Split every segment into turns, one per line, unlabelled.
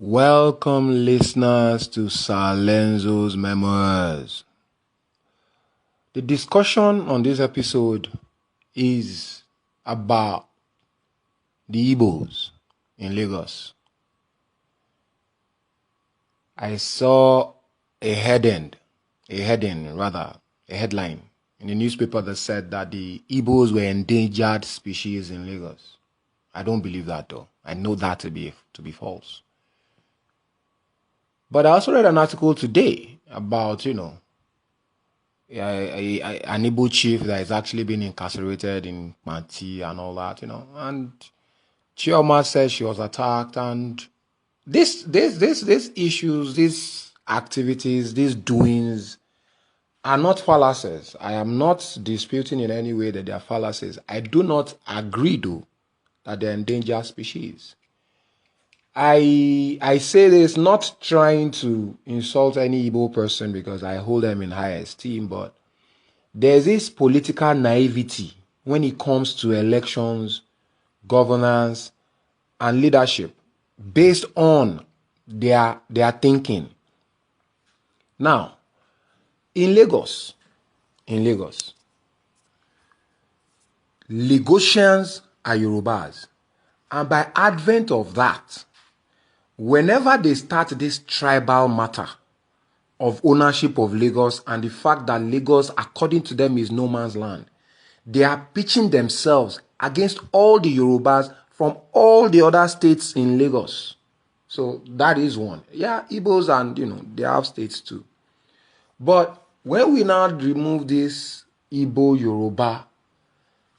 Welcome, listeners, to Sir LENZO'S MEMOIRS. The discussion on this episode is about the Igbos in Lagos. I saw a headline in the newspaper that said that the Igbos were endangered species in Lagos. I don't believe that, though. I know that to be false. But I also read an article today about, an Igbo chief that is actually being incarcerated in Manti and all that, And Chioma said she was attacked, and these issues, these activities, these doings are not fallacies. I am not disputing in any way that they are fallacies. I do not agree, though, that they're endangered species. I say this not trying to insult any Igbo person because I hold them in high esteem, but there's this political naivety when it comes to elections, governance, and leadership based on their thinking. Now, in Lagos, Lagosians are Yorubas, and by advent of that, whenever they start this tribal matter of ownership of Lagos and the fact that Lagos, according to them, is no man's land, they are pitching themselves against all the Yorubas from all the other states in Lagos. So that is one. Yeah, Igbos and, they have states too. But when we now remove this Igbo Yoruba,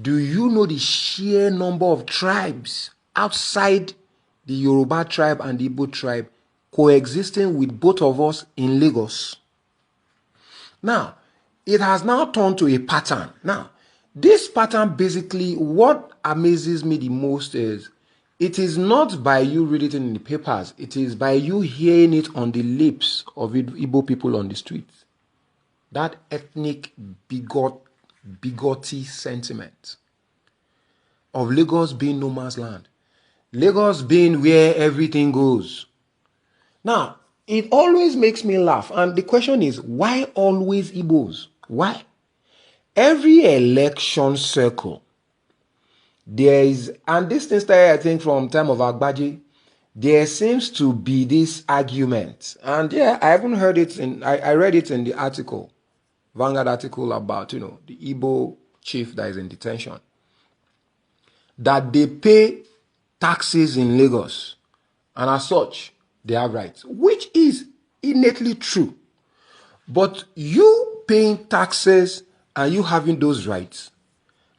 do you know the sheer number of tribes outside the Yoruba tribe and the Igbo tribe coexisting with both of us in Lagos? Now, it has now turned to a pattern. Now, this pattern, basically, what amazes me the most is it is not by you reading it in the papers. It is by you hearing it on the lips of Igbo people on the streets. That ethnic bigotry sentiment of Lagos being no man's land. Lagos being where everything goes. Now, it always makes me laugh. And the question is, why always Igbos? Why? Every election circle, there is, and this thing started, I think, from time of Agbaji, there seems to be this argument. And yeah, I haven't heard it I read it in the article, Vanguard article about, the Igbo chief that is in detention, that they pay taxes in Lagos, and as such, they have rights, which is innately true. But you paying taxes and you having those rights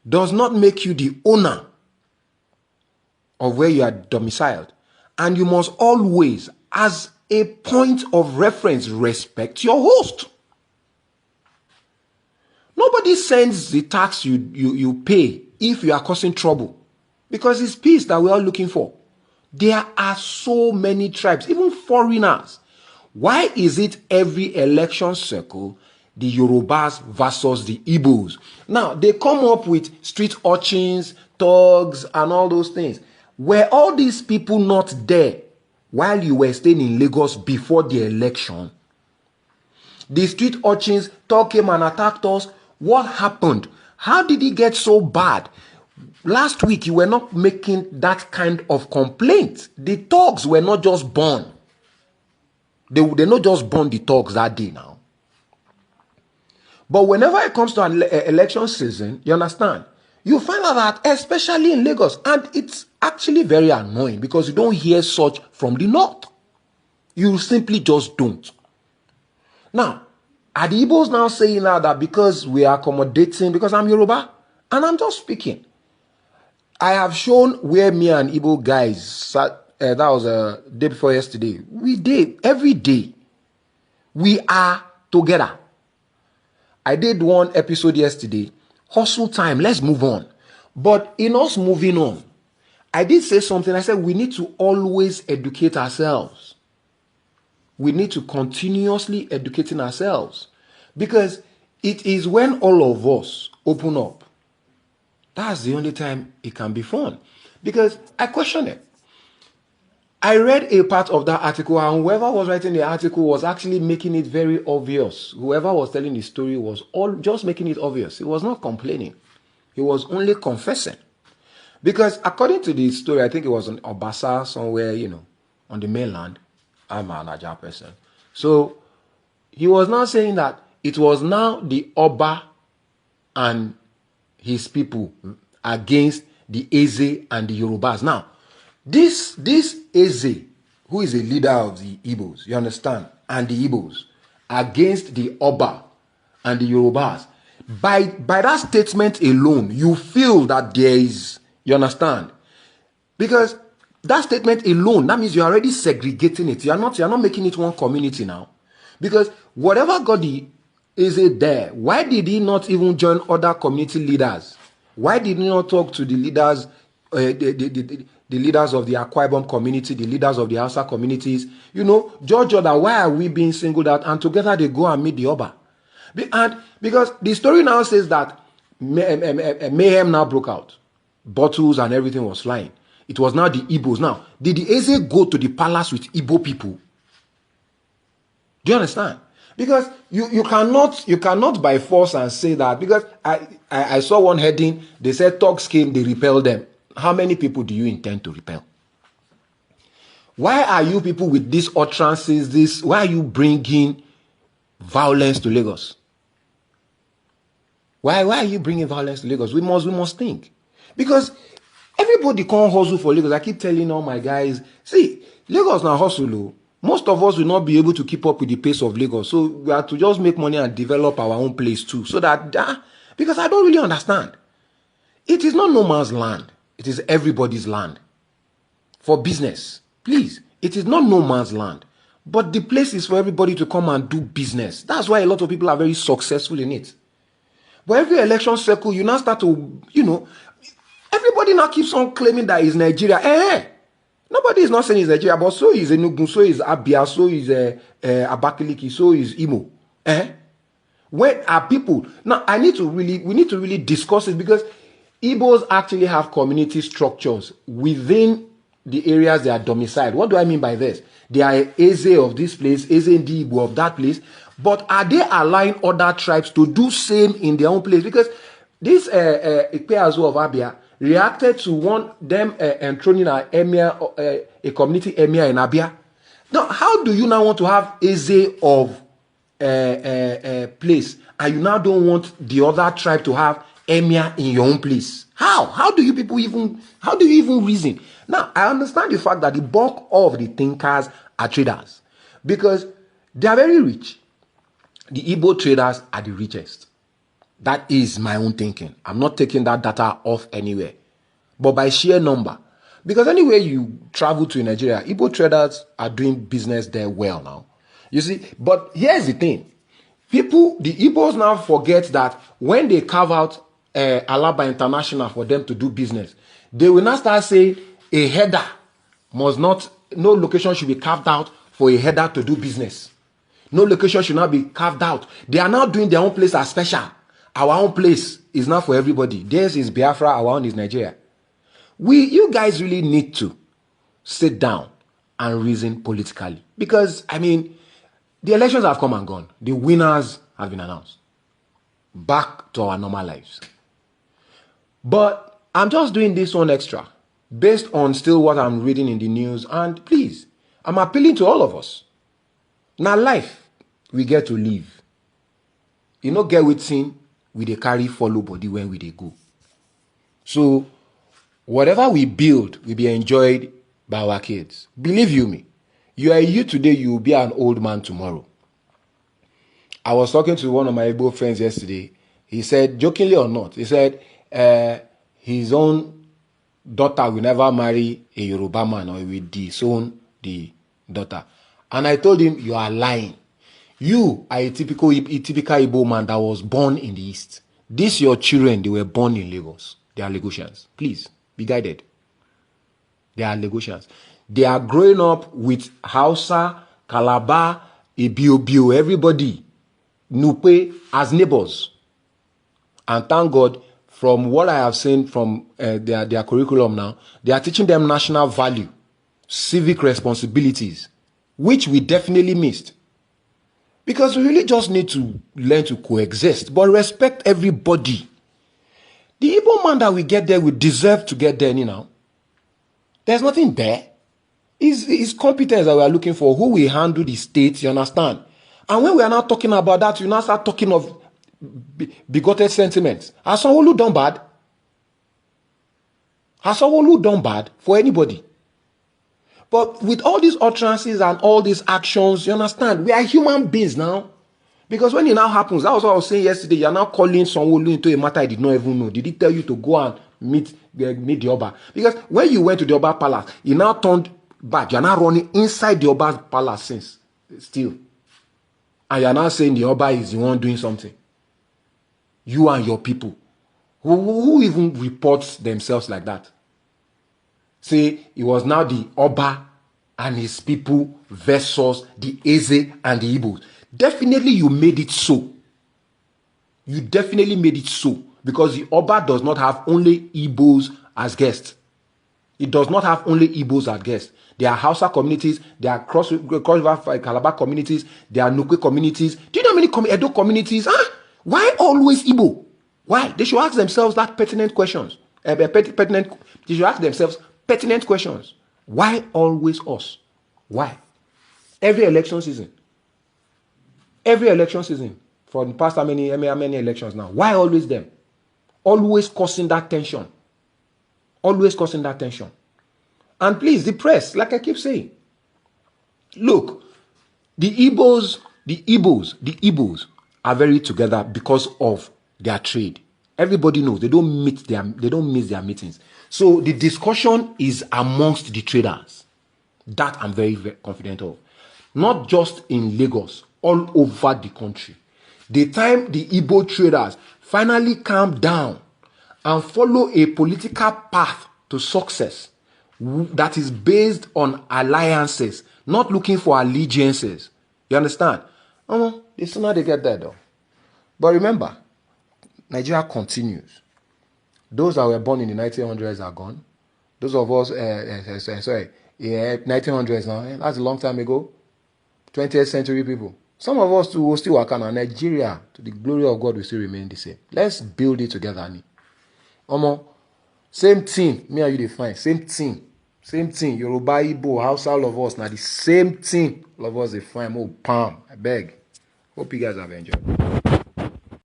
does not make you the owner of where you are domiciled. And you must always, as a point of reference, respect your host. Nobody sends the tax you pay if you are causing trouble. Because it's peace that we're all looking for. There are so many tribes, even foreigners. Why is it every election circle, the Yorubas versus the Igbos? Now, they come up with street urchins, thugs, and all those things. Were all these people not there while you were staying in Lagos before the election? The street urchins, thug came and attacked us. What happened? How did it get so bad? Last week, you were not making that kind of complaint. The thugs were not just born. They not just born the thugs that day now. But whenever it comes to an election season, you understand, you find out that, especially in Lagos, and it's actually very annoying because you don't hear such from the north. You simply just don't. Now, are the Igbos now saying now that because we are accommodating, because I'm Yoruba, and I'm just speaking, I have shown where me and Igbo guys sat, that was a day before yesterday. Every day, we are together. I did one episode yesterday, hustle time, let's move on. But in us moving on, I did say something. I said we need to always educate ourselves. We need to continuously educating ourselves. Because it is when all of us open up, that's the only time it can be fun. Because I question it. I read a part of that article, and whoever was writing the article was actually making it very obvious. Whoever was telling the story was all just making it obvious. He was not complaining. He was only confessing. Because according to the story, I think it was in Obasa somewhere, on the mainland. I'm an Naija person. So he was now saying that it was now the Oba and his people against the Eze and the Yorubas. Now, this Eze, who is a leader of the Igbos, you understand, and the Igbos, against the Oba and the Yorubas, by that statement alone, you feel that there is, you understand? Because that statement alone, that means you're already segregating it. You're not making it one community now. Because whatever got the Eze there, why did he not even join other community leaders? Why did he not talk to the leaders, the leaders of the Akwa Ibom community, the leaders of the Hausa communities? George Jordan, why are we being singled out? And together they go and meet the Oba. And because the story now says that mayhem now broke out. Bottles and everything was flying. It was now the Igbos. Now, did the Eze go to the palace with Igbo people? Do you understand? Because you cannot by force and say that, because I saw one heading, they said thugs came, they repelled them. How many people do you intend to repel? Why are you people with these utterances, why are you bringing violence to Lagos? Why are you bringing violence to Lagos? We must think. Because everybody can't hustle for Lagos. I keep telling all my guys, see, Lagos now hustle. Most of us will not be able to keep up with the pace of Lagos. So we have to just make money and develop our own place too. So that, because I don't really understand. It is not no man's land. It is everybody's land. For business. Please, it is not no man's land. But the place is for everybody to come and do business. That's why a lot of people are very successful in it. But every election cycle, you now start to, everybody now keeps on claiming that it's Nigeria. Nobody is not saying it's Nigeria, but so is Enugu, so is Abia, so is Abakaliki, so is Imo. Where are people? Now, we need to really discuss it, because Igbos actually have community structures within the areas they are domiciled. What do I mean by this? They are Eze of this place, Eze and Igbo of that place, but are they allowing other tribes to do same in their own place? Because this Ikpeazu of Abia reacted to them enthroning an emir, a community emir in Abia. Now, how do you now want to have Eze of place, and you now don't want the other tribe to have emir in your own place? How do you even reason? Now, I understand the fact that the bulk of the thinkers are traders, because they are very rich. The Igbo traders are the richest. That is my own thinking. I'm not taking that data off anywhere. But by sheer number. Because anywhere you travel to in Nigeria, Igbo traders are doing business there well now. You see, but here's the thing. The Igbos now forget that when they carve out Alaba International for them to do business, they will now start saying a header no location should be carved out for a header to do business. No location should not be carved out. They are now doing their own place as special. Our own place is not for everybody. Theirs is Biafra, our own is Nigeria. You guys really need to sit down and reason politically. Because, the elections have come and gone. The winners have been announced. Back to our normal lives. But I'm just doing this one extra, based on still what I'm reading in the news. And please, I'm appealing to all of us. Now life, we get to live. Get with sin, we dey carry follow body when we dey go. So, whatever we build will be enjoyed by our kids. Believe you me, you are a youth today, you will be an old man tomorrow. I was talking to one of my Igbo friends yesterday. He said, jokingly or not, he said his own daughter will never marry a Yoruba man, or will disown the daughter. And I told him, you are lying. You are a typical Igbo man that was born in the East. These your children, they were born in Lagos. They are Lagosians. Please, be guided. They are Lagosians. They are growing up with Hausa, Calabar, Ibio, everybody, Nupe, as neighbors. And thank God, from what I have seen from their curriculum now, they are teaching them national value. civic responsibilities, which we definitely missed. Because we really just need to learn to coexist, but respect everybody. The Igbo man that we get there, we deserve to get there, you know. There's nothing there. It's competence that we are looking for, who will handle the state, you understand? And when we are now talking about that, you now start talking of bigoted sentiments. Has Sanwo-Olu done bad? Has Sanwo-Olu done bad for anybody? But with all these utterances and all these actions, you understand, we are human beings now. Because when it now happens, that was what I was saying yesterday, you are now calling Sanwo-Olu into a matter I did not even know. Did he tell you to go and meet the Oba? Because when you went to the Oba palace, you now turned back. You are now running inside the Oba palace since still. And you are now saying the Oba is the one doing something. You and your people. Who even reports themselves like that? Say it was now the Oba and his people versus the Eze and the Igbos. Definitely you made it so. You definitely made it so. Because the Oba does not have only Igbos as guests. It does not have only Igbos as guests. There are Hausa communities, there are Cross River Calabar communities, there are Nukwe communities. Do you know how many Edo communities? Huh? Why always Igbo? Why? They should ask themselves that pertinent questions. They should ask themselves pertinent questions. Why always us? Why? Every election season. Every election season. For the past how many elections now? Why always them? Always causing that tension. Always causing that tension. And please, the press, like I keep saying, look, the Igbos are very together because of their trade. Everybody knows they don't miss their meetings. So the discussion is amongst the traders. That I'm very, very confident of. Not just in Lagos, all over the country. The time the Igbo traders finally calm down and follow a political path to success that is based on alliances, not looking for allegiances. You understand? The sooner they get there though. But remember, Nigeria continues. Those that were born in the 1900s are gone. Those of us, 1900s now, that's a long time ago. 20th century people. Some of us too will still work on Nigeria, to the glory of God, will still remain the same. Let's build it together, Ani. Same thing, me and you define. Same thing. Same thing. Yoruba, Igbo, Hausa, all of us. Now the same thing. All of us define. Oh, palm. I beg. Hope you guys have enjoyed.